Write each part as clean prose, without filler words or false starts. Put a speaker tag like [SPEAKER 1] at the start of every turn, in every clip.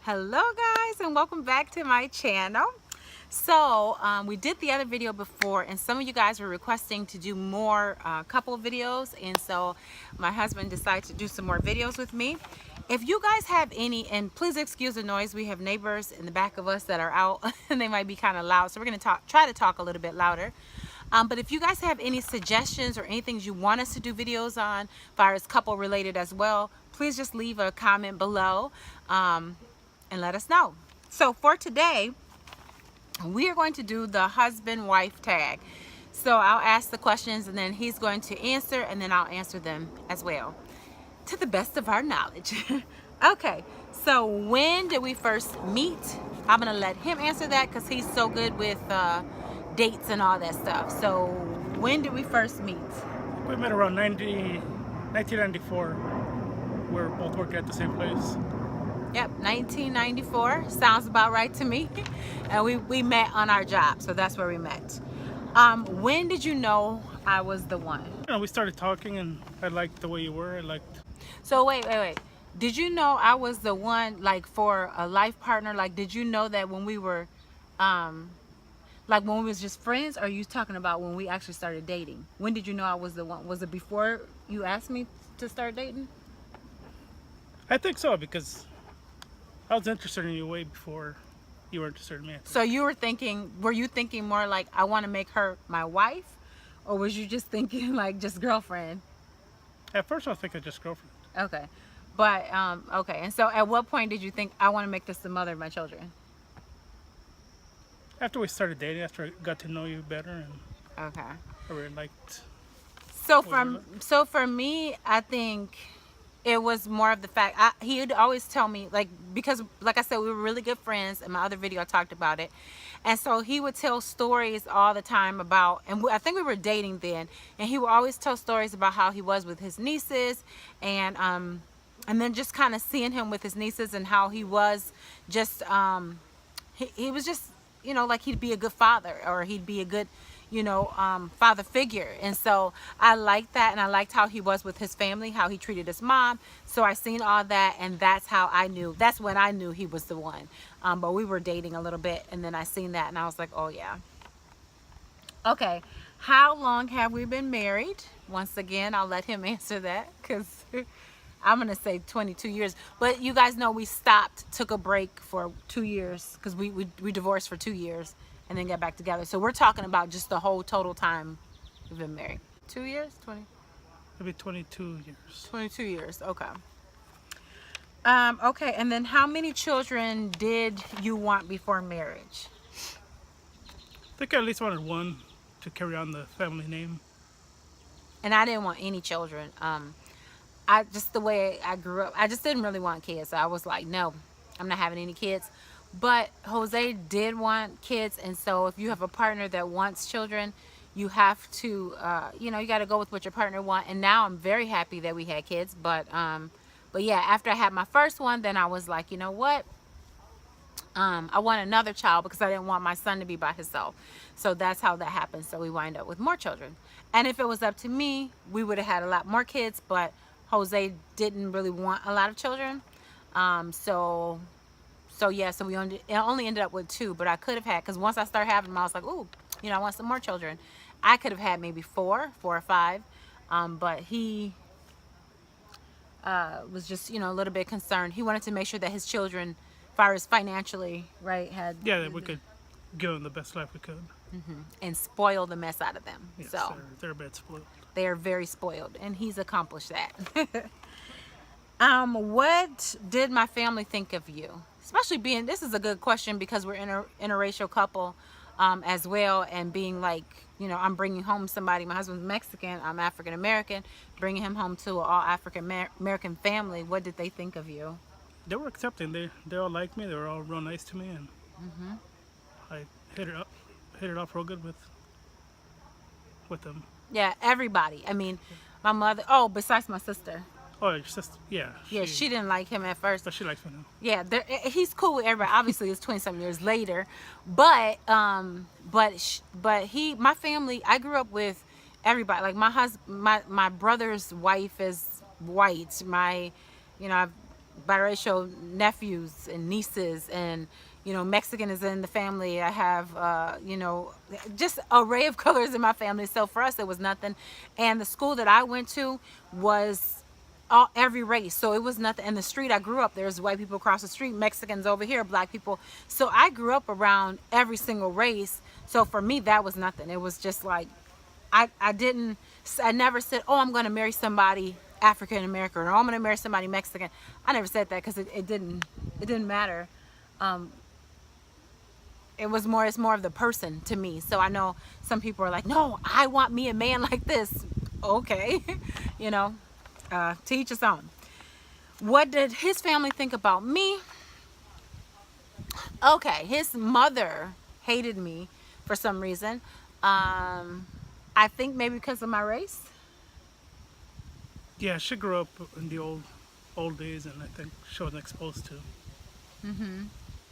[SPEAKER 1] Hello guys, and welcome back to my channel. So we did the other video before, and some of you guys were requesting to do more couple videos, and so my husband decided to do some more videos with me. If you guys have any, and please excuse the noise, we have neighbors in the back of us that are out and they might be kind of loud, so we're going to try to talk a little bit louder. But if you guys have any suggestions or anything you want us to do videos on, as far as couple related as well, please just leave a comment below and let us know. So for today, we are going to do the husband-wife tag. So I'll ask the questions and then he's going to answer, and then I'll answer them as well, to the best of our knowledge. Okay, so when did we first meet? I'm gonna let him answer that because he's so good with dates and all that stuff. So when did we first meet?
[SPEAKER 2] We met around 1994. We're both working at the same place.
[SPEAKER 1] Yep, 1994 sounds about right to me. And we met on our job, so that's where we met. When did you know I was the one?
[SPEAKER 2] We started talking, and I liked the way you were.
[SPEAKER 1] So wait. Did you know I was the one, like, for a life partner? Like, did you know that when we were, like, when we was just friends, or are you talking about when we actually started dating? When did you know I was the one? Was it before you asked me to start dating?
[SPEAKER 2] I think so, because I was interested in you way before you were interested in me.
[SPEAKER 1] So you were thinking, were you thinking more like, I want to make her my wife? Or was you just thinking like just girlfriend?
[SPEAKER 2] At first I was thinking just girlfriend.
[SPEAKER 1] Okay. But, okay. And so at what point did you think, I want to make this the mother of my children?
[SPEAKER 2] After we started dating, after I got to know you better, and
[SPEAKER 1] Okay.
[SPEAKER 2] I really liked.
[SPEAKER 1] So for me, I think it was more of the fact, he would always tell me, like, because like I said, we were really good friends. In my other video I talked about it, and so he would tell stories all the time about, and I think we were dating then, and he would always tell stories about how he was with his nieces, and then just kind of seeing him with his nieces, and how he was just he was just, you know, like, he'd be a good father, or he'd be a good, you know, father figure. And so I liked that, and I liked how he was with his family, how he treated his mom. So I seen all that, and that's how I knew, that's when I knew he was the one. But we were dating a little bit, and then I seen that, and I was like, oh yeah. Okay, how long have we been married? Once again, I'll let him answer that, because I'm gonna say 22 years, but you guys know we stopped, took a break for 2 years, because we divorced for 2 years and then got back together. So we're talking about just the whole total time we've been married. 2 years? 20?
[SPEAKER 2] Maybe 22 years.
[SPEAKER 1] 22 years, okay. Okay, and then how many children did you want before marriage?
[SPEAKER 2] I think I at least wanted one to carry on the family name.
[SPEAKER 1] And I didn't want any children. I just, the way I grew up, I just didn't really want kids. So I was like, no, I'm not having any kids. But Jose did want kids, and so if you have a partner that wants children, you have to, you know, you got to go with what your partner wants. And now I'm very happy that we had kids. But yeah, after I had my first one, then I was like, you know what? I want another child, because I didn't want my son to be by himself. So that's how that happened. So we wind up with more children. And if it was up to me, we would have had a lot more kids, but Jose didn't really want a lot of children. So yeah, so we only ended up with 2, but I could have had, because once I started having them, I was like, ooh, you know, I want some more children. I could have had maybe 4 or 5, but he was just, you know, a little bit concerned. He wanted to make sure that his children, as far as financially, right, had...
[SPEAKER 2] Yeah, that we could give them the best life we could.
[SPEAKER 1] And spoil the mess out of them.
[SPEAKER 2] Yes,
[SPEAKER 1] so
[SPEAKER 2] they're a bit spoiled.
[SPEAKER 1] They are very spoiled, and he's accomplished that. What did my family think of you? Especially being, this is a good question because we're in a interracial couple as well, and being like, you know, I'm bringing home somebody, my husband's Mexican, I'm African American, bringing him home to an all African American family. What did they think of you?
[SPEAKER 2] They were accepting. They all liked me. They were all real nice to me, and I hit it off real good with them.
[SPEAKER 1] Yeah, everybody. I mean, my mother, oh, besides my sister.
[SPEAKER 2] Oh, your sister, yeah.
[SPEAKER 1] Yeah, she didn't like him at first.
[SPEAKER 2] But she likes me now.
[SPEAKER 1] Yeah, he's cool with everybody. Obviously, it's 20-something years later, but my family. I grew up with everybody. Like my brother's wife is white. My, you know, I've biracial nephews and nieces, and Mexican is in the family. I have just array of colors in my family. So for us, it was nothing. And the school that I went to was every race, so it was nothing. And the street I grew up, there's white people across the street, Mexicans over here, black people. So I grew up around every single race. So for me, that was nothing. It was just like I never said, oh, I'm going to marry somebody African American, or oh, I'm going to marry somebody Mexican. I never said that because it didn't matter. It's more of the person to me. So I know some people are like, no, I want me a man like this. Okay. To each his own. What did his family think about me? Okay, his mother hated me for some reason. I think maybe because of my race.
[SPEAKER 2] Yeah, she grew up in the old days, and I think she wasn't exposed to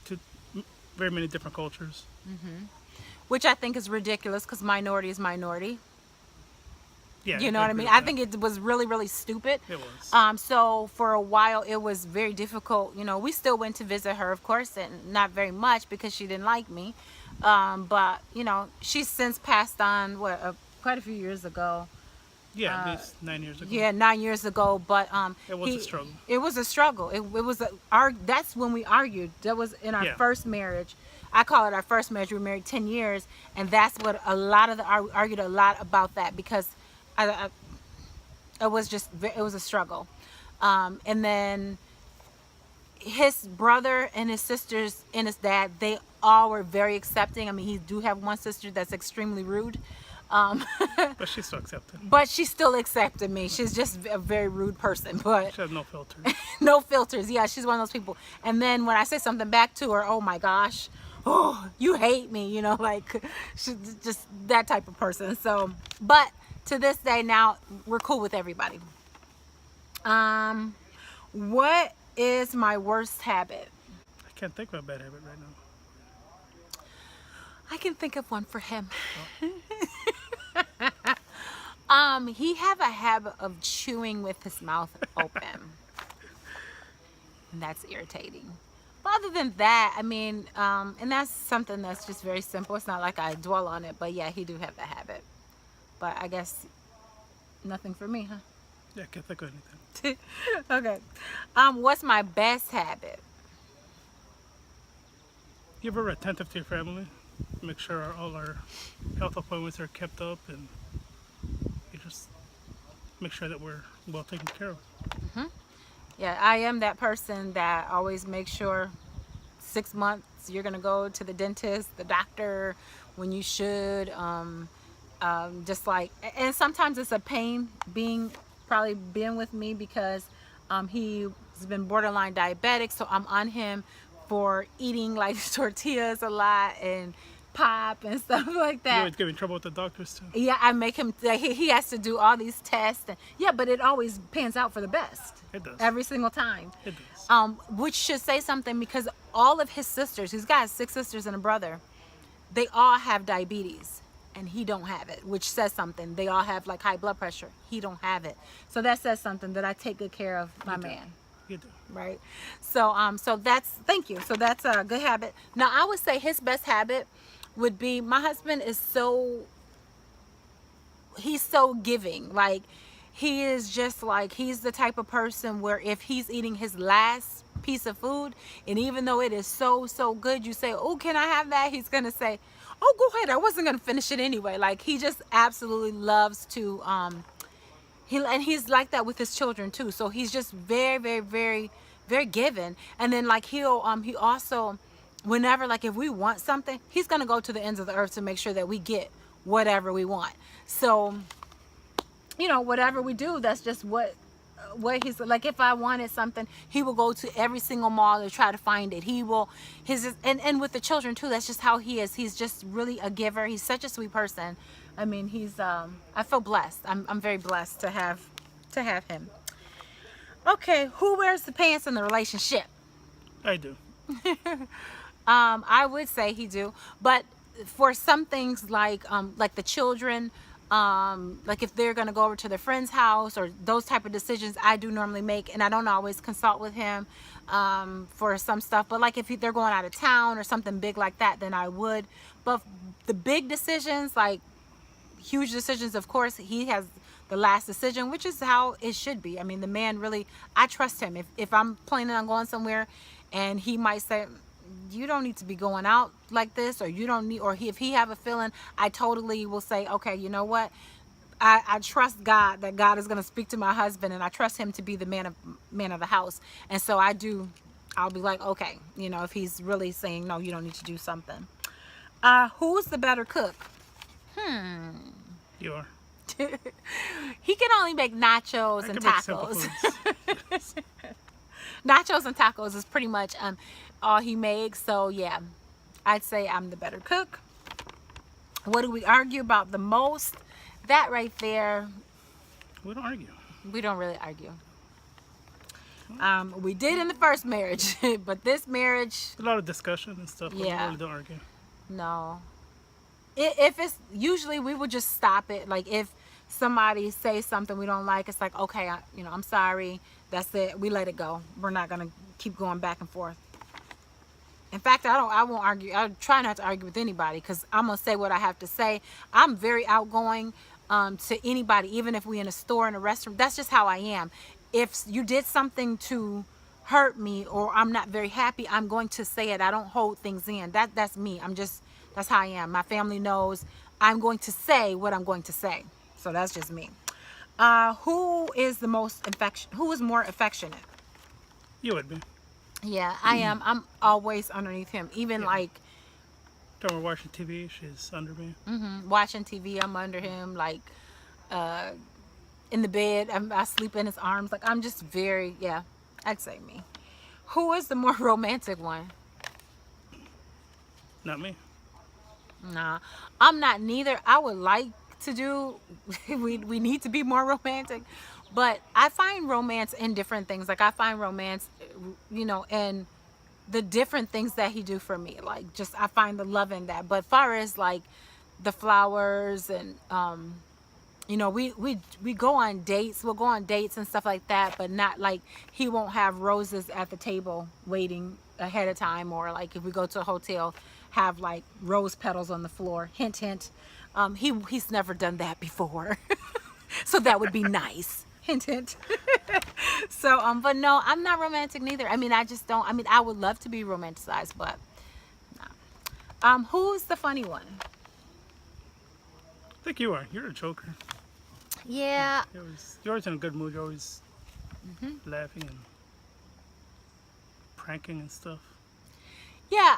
[SPEAKER 2] to very many different cultures.
[SPEAKER 1] Which I think is ridiculous, because minority is minority.
[SPEAKER 2] Yeah,
[SPEAKER 1] You know what I
[SPEAKER 2] agree
[SPEAKER 1] mean?
[SPEAKER 2] with
[SPEAKER 1] I
[SPEAKER 2] that.
[SPEAKER 1] think it was really, really stupid.
[SPEAKER 2] It was.
[SPEAKER 1] So for a while, it was very difficult. We still went to visit her, of course, and not very much because she didn't like me. But she's since passed on. Quite a few years ago.
[SPEAKER 2] Yeah, at least 9 years ago.
[SPEAKER 1] Yeah, 9 years ago. But
[SPEAKER 2] It was a struggle.
[SPEAKER 1] It was a struggle. It was that's when we argued. That was in our
[SPEAKER 2] Yeah.
[SPEAKER 1] first marriage. I call it our first marriage. We were married 10 years, and that's what a lot of argued a lot about that, because it was a struggle. And then his brother and his sisters and his dad, they all were very accepting. I mean, he do have one sister that's extremely rude.
[SPEAKER 2] But she still accepted.
[SPEAKER 1] But she still accepted me. She's just a very rude person, but
[SPEAKER 2] She has no filter.
[SPEAKER 1] no filters. Yeah, she's one of those people. And then when I say something back to her, oh my gosh, oh, you hate me, like she's just that type of person. So, but to this day now, we're cool with everybody. What is my worst habit?
[SPEAKER 2] I can't think of a bad habit right now.
[SPEAKER 1] I can think of one for him. He have a habit of chewing with his mouth open. And that's irritating. But other than that, I mean, and that's something that's just very simple. It's not like I dwell on it, but yeah, he do have the habit. But I guess nothing for me, huh?
[SPEAKER 2] Yeah, I can't think of anything.
[SPEAKER 1] Okay. What's my best habit?
[SPEAKER 2] You're very attentive to your family. Make sure all our health appointments are kept up, and you just make sure that we're well taken care of.
[SPEAKER 1] Yeah, I am that person that always makes sure 6 months you're gonna go to the dentist, the doctor, when you should. Just like, and sometimes it's a pain probably being with me, because he's been borderline diabetic, so I'm on him for eating like tortillas a lot and pop and stuff like
[SPEAKER 2] You
[SPEAKER 1] that.
[SPEAKER 2] always get in trouble with the doctors too.
[SPEAKER 1] Yeah, I make him, he has to do all these tests. And, yeah, but it always pans out for the best.
[SPEAKER 2] It does.
[SPEAKER 1] Every single time.
[SPEAKER 2] It does.
[SPEAKER 1] Which should say something, because all of his sisters, he's got 6 sisters and a brother, they all have diabetes, and he don't have it, which says something. They all have like high blood pressure. He don't have it. So that says something, that I take good care of my man.
[SPEAKER 2] You do.
[SPEAKER 1] Right? So thank you. So that's a good habit. Now, I would say his best habit would be, my husband is he's so giving. Like, he is just like, he's the type of person where if he's eating his last piece of food, and even though it is so good, you say, oh, can I have that? He's gonna say, oh, go ahead, I wasn't gonna finish it anyway. Like, he just absolutely loves to and he's like that with his children too. So he's just very given. And then like he also, whenever, like if we want something, he's gonna go to the ends of the earth to make sure that we get whatever we want. So whatever we do, that's just what he's like. If I wanted something, he will go to every single mall to try to find it. He will and with the children too, that's just how he is. He's just really a giver. He's such a sweet person. I mean, he's I feel blessed. I'm very blessed to have him. Okay, who wears the pants in the relationship?
[SPEAKER 2] I do.
[SPEAKER 1] I would say he do, but for some things like the children, Like if they're gonna go over to their friend's house or those type of decisions I do normally make, and I don't always consult with him for some stuff. But like if they're going out of town or something big like that, then I would. But the big decisions, like huge decisions, of course he has the last decision, which is how it should be. I mean, the man really, I trust him. If I'm planning on going somewhere and he might say, you don't need to be going out like this, or you don't need, or if he have a feeling, I totally will say, okay, you know what, I trust God, that God is going to speak to my husband, and I trust him to be the man of the house. And so I'll be like, okay, you know, if he's really saying no, you don't need to do something. Who's the better cook?
[SPEAKER 2] You are.
[SPEAKER 1] He can only make nachos and
[SPEAKER 2] can make simple
[SPEAKER 1] tacos.
[SPEAKER 2] foods.
[SPEAKER 1] Nachos and tacos is pretty much all he makes. So yeah, I'd say I'm the better cook. What do we argue about the most? That right there,
[SPEAKER 2] We don't argue.
[SPEAKER 1] we don't really argue. We did in the first marriage, but this marriage,
[SPEAKER 2] A lot of discussion and stuff, but
[SPEAKER 1] Yeah.
[SPEAKER 2] we really don't argue.
[SPEAKER 1] no. If it's, usually we would just stop it. Like if somebody says something we don't like, it's like, okay, I'm sorry. That's it. We let it go. We're not gonna keep going back and forth. In fact, I won't argue. I try not to argue with anybody, because I'm gonna say what I have to say. I'm very outgoing to anybody, even if we in a store, in a restaurant. That's just how I am. If you did something to hurt me or I'm not very happy, I'm going to say it. I don't hold things in. That's me. That's how I am. My family knows I'm going to say what I'm going to say. So that's just me. Who is more affectionate?
[SPEAKER 2] You would be.
[SPEAKER 1] Yeah, I am. I'm always underneath him. Even
[SPEAKER 2] Yeah.
[SPEAKER 1] like
[SPEAKER 2] When we're watching TV, she's under me.
[SPEAKER 1] watching TV, I'm under him. Like in the bed, I sleep in his arms. Like I'm just very, yeah, I'd say me. Who is the more romantic one?
[SPEAKER 2] Not me.
[SPEAKER 1] Nah, I'm not neither. I would like to do, we need to be more romantic, but I find romance in different things. Like I find romance, in the different things that he do for me. Like just, I find the love in that. But far as like the flowers and, we go on dates, we'll go on dates and stuff like that, but not like, he won't have roses at the table waiting ahead of time, or like if we go to a hotel, have like rose petals on the floor. Hint, hint. He's never done that before. So that would be nice. Hint, hint. So, but no, I'm not romantic neither. I mean, I just don't, I would love to be romanticized, but no. Who's the funny one?
[SPEAKER 2] I think you are. You're a joker.
[SPEAKER 1] Yeah.
[SPEAKER 2] You're always in a good mood. You're always laughing and pranking and stuff.
[SPEAKER 1] Yeah,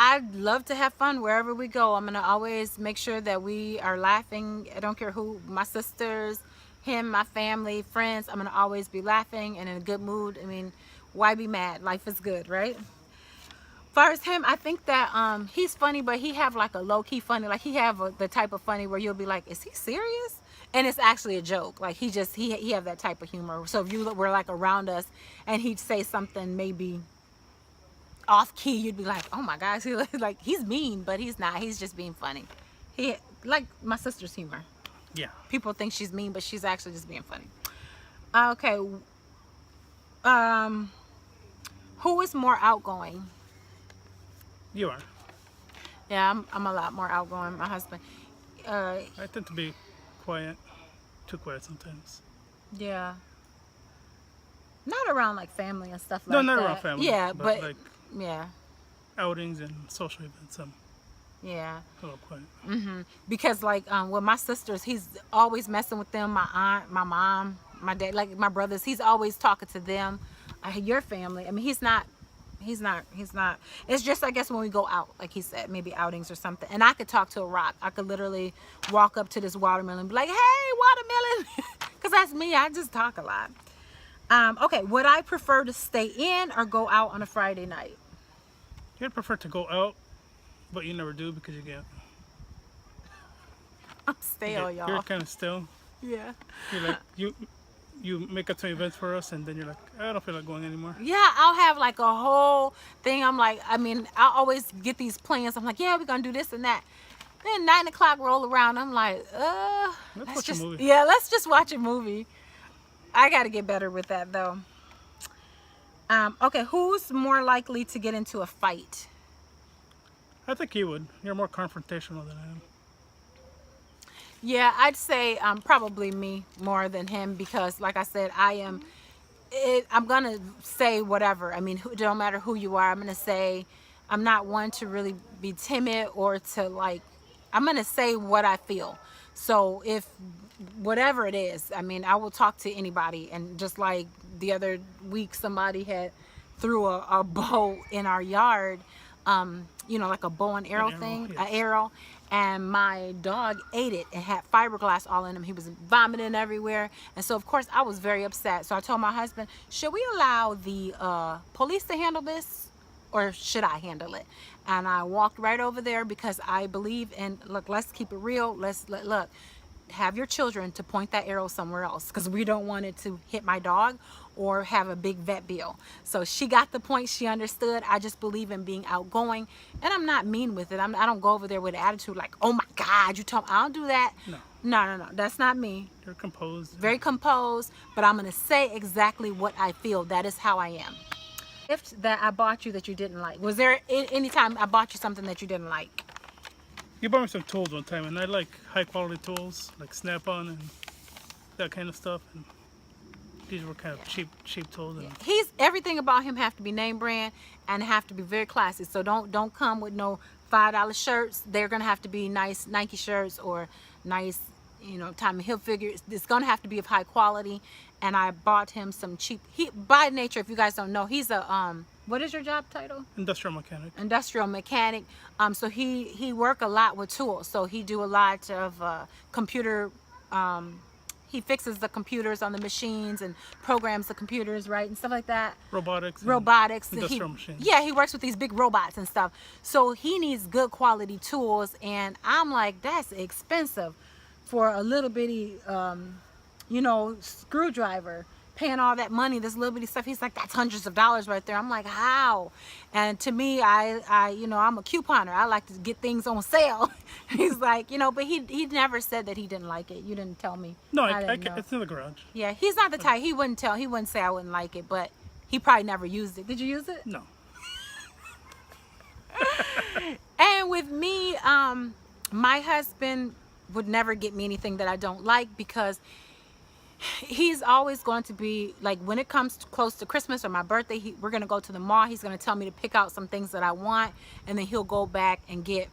[SPEAKER 1] I'd love to have fun wherever we go. I'm gonna always make sure that we are laughing. I don't care who, my sisters, him, my family, friends. I'm gonna always be laughing and in a good mood. I mean, why be mad? Life is good, right? As far as him, I think that he's funny, but he have like a low-key funny. Like he have the type of funny where you'll be like, is he serious? And it's actually a joke. Like he have that type of humor. So if you were like around us and he'd say something maybe off key, you'd be like, oh my gosh, like he's mean, but he's not. He's just being funny. He like my sister's humor.
[SPEAKER 2] Yeah.
[SPEAKER 1] People think she's mean, but she's actually just being funny. Okay. Who is more outgoing?
[SPEAKER 2] You are.
[SPEAKER 1] Yeah, I'm a lot more outgoing. My husband.
[SPEAKER 2] I tend to be quiet. Too quiet sometimes.
[SPEAKER 1] Yeah. Not around like family and stuff like
[SPEAKER 2] No,
[SPEAKER 1] that.
[SPEAKER 2] not around family.
[SPEAKER 1] Yeah, but
[SPEAKER 2] like
[SPEAKER 1] yeah.
[SPEAKER 2] outings and social events, I'm
[SPEAKER 1] Yeah.
[SPEAKER 2] a little quiet.
[SPEAKER 1] Because like with my sisters, he's always messing with them. My aunt, my mom, my dad, like my brothers, he's always talking to them. Your family. I mean, he's not. It's just, I guess, when we go out, like he said, maybe outings or something. And I could talk to a rock. I could literally walk up to this watermelon and be like, hey, watermelon. Because that's me. I just talk a lot. Okay, would I prefer to stay in or go out on a Friday night?
[SPEAKER 2] You'd prefer to go out, but you never do because you get.
[SPEAKER 1] I'm stale,
[SPEAKER 2] You're
[SPEAKER 1] y'all.
[SPEAKER 2] kind of still.
[SPEAKER 1] Yeah.
[SPEAKER 2] You're like you make up some events for us, and then you're like, I don't feel like going anymore.
[SPEAKER 1] Yeah, I'll have like a whole thing. I'm like, I always get these plans. I'm like, yeah, we're going to do this and that. Then 9 o'clock roll around. I'm like,
[SPEAKER 2] Let's watch a
[SPEAKER 1] just
[SPEAKER 2] movie.
[SPEAKER 1] yeah, let's just watch a movie. I got to get better with that though. Okay, who's more likely to get into a fight?
[SPEAKER 2] I think you would. You're more confrontational than I am.
[SPEAKER 1] Yeah, I'd say probably me more than him because, like I said, I'm gonna say whatever. I mean, it don't matter who you are. I'm gonna say I'm not one to really be timid or to like. I'm gonna say what I feel. So if whatever it is, I mean, I will talk to anybody. And just like the other week, somebody had threw a bow in our yard. You know, like a bow and arrow thing,
[SPEAKER 2] yes.
[SPEAKER 1] an arrow, and my dog ate it and had fiberglass all in him. He was vomiting everywhere, and so of course I was very upset. So I told my husband, should we allow the police to handle this, or should I handle it? And I walked right over there because I believe in, look, let's keep it real. Look, have your children to point that arrow somewhere else because we don't want it to hit my dog or have a big vet bill. So she got the point. She understood. I just believe in being outgoing, and I'm not mean with it. I don't go over there with an attitude like, oh my God, you told me. I don't do that. No. That's not me.
[SPEAKER 2] You're composed.
[SPEAKER 1] Very composed, but I'm going to say exactly what I feel. That is how I am. Gift that I bought you that you didn't like. Was there any time I bought you something that you didn't like?
[SPEAKER 2] You bought me some tools one time, and I like high quality tools, like Snap-on and that kind of stuff. And these were kind of cheap tools. And
[SPEAKER 1] Everything about him have to be name brand and have to be very classy. So don't come with no $5 shirts. They're gonna have to be nice Nike shirts or nice, you know, Tommy Hilfiger. It's gonna have to be of high quality. And I bought him some cheap. He, by nature, if you guys don't know, he's a what is your job title?
[SPEAKER 2] Industrial mechanic.
[SPEAKER 1] Industrial mechanic. So he work a lot with tools. So he do a lot of computer. He fixes the computers on the machines and programs the computers, right, and stuff like that.
[SPEAKER 2] Robotics. Industrial machines.
[SPEAKER 1] Yeah, he works with these big robots and stuff. So he needs good quality tools, and I'm like, that's expensive for a little bitty, you know, screwdriver. Paying all that money, this little bitty stuff. He's like, that's hundreds of dollars right there. I'm like, how? And to me, I you know, I'm a couponer. I like to get things on sale. He's like, you know, but he never said that he didn't like it. You didn't tell me.
[SPEAKER 2] No,
[SPEAKER 1] it's
[SPEAKER 2] in the garage.
[SPEAKER 1] Yeah, he's not the type. He wouldn't say I wouldn't like it, but he probably never used it. Did you use it?
[SPEAKER 2] No.
[SPEAKER 1] And with me, my husband would never get me anything that I don't like because he's always going to be like, when it comes close to Christmas or my birthday, we're going to go to the mall. He's going to tell me to pick out some things that I want, and then he'll go back and get,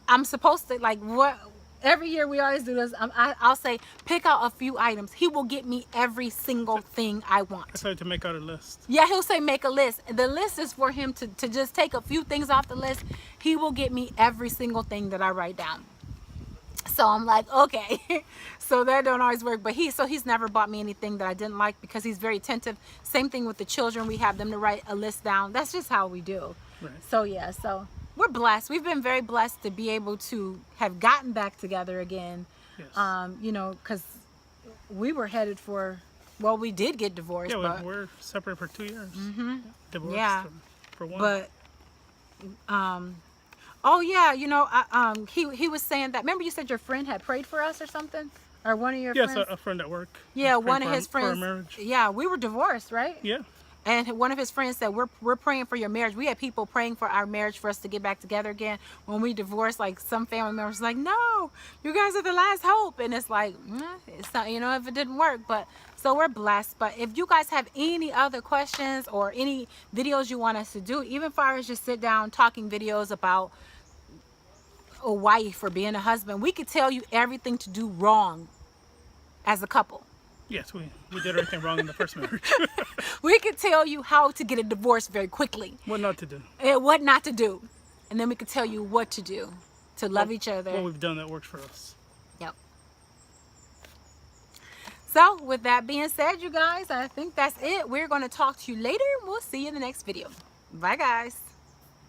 [SPEAKER 1] I'm supposed to, like, what, every year we always do this. I'll say, pick out a few items. He will get me every single thing I want.
[SPEAKER 2] I started to make out a list.
[SPEAKER 1] Yeah, he'll say make a list. The list is for him to just take a few things off the list. He will get me every single thing that I write down. So I'm like, okay. So that don't always work, but he's never bought me anything that I didn't like because he's very attentive. Same thing with the children. We have them to write a list down. That's just how we do.
[SPEAKER 2] Right.
[SPEAKER 1] So yeah, so we're blessed. We've been very blessed to be able to have gotten back together again.
[SPEAKER 2] Yes.
[SPEAKER 1] You know, because we were headed for, well, we did get divorced.
[SPEAKER 2] Yeah,
[SPEAKER 1] but
[SPEAKER 2] we're separated for 2 years.
[SPEAKER 1] Mm-hmm.
[SPEAKER 2] Divorced
[SPEAKER 1] Yeah.
[SPEAKER 2] for one.
[SPEAKER 1] But oh yeah, you know, he was saying that. Remember, you said your friend had prayed for us or something, or one of your friends?
[SPEAKER 2] Yes, a friend at work.
[SPEAKER 1] Yeah,
[SPEAKER 2] Prayed
[SPEAKER 1] one of his friends.
[SPEAKER 2] for our marriage.
[SPEAKER 1] Yeah, we were divorced, right?
[SPEAKER 2] Yeah.
[SPEAKER 1] And one of his friends said, we're praying for your marriage. We had people praying for our marriage for us to get back together again. When we divorced, like some family members like, no, you guys are the last hope. And it's like, it's not, you know, if it didn't work. But so we're blessed. But if you guys have any other questions or any videos you want us to do, even far as just sit down talking videos about a wife or being a husband, we could tell you everything to do wrong as a couple.
[SPEAKER 2] Yes, we did everything wrong in the first marriage.
[SPEAKER 1] We could tell you how to get a divorce very quickly.
[SPEAKER 2] What not to do.
[SPEAKER 1] And what not to do. And then we could tell you what to do to love each other.
[SPEAKER 2] What we've done that works for us.
[SPEAKER 1] Yep. So with that being said, you guys, I think that's it. We're going to talk to you later. We'll see you in the next video. Bye, guys.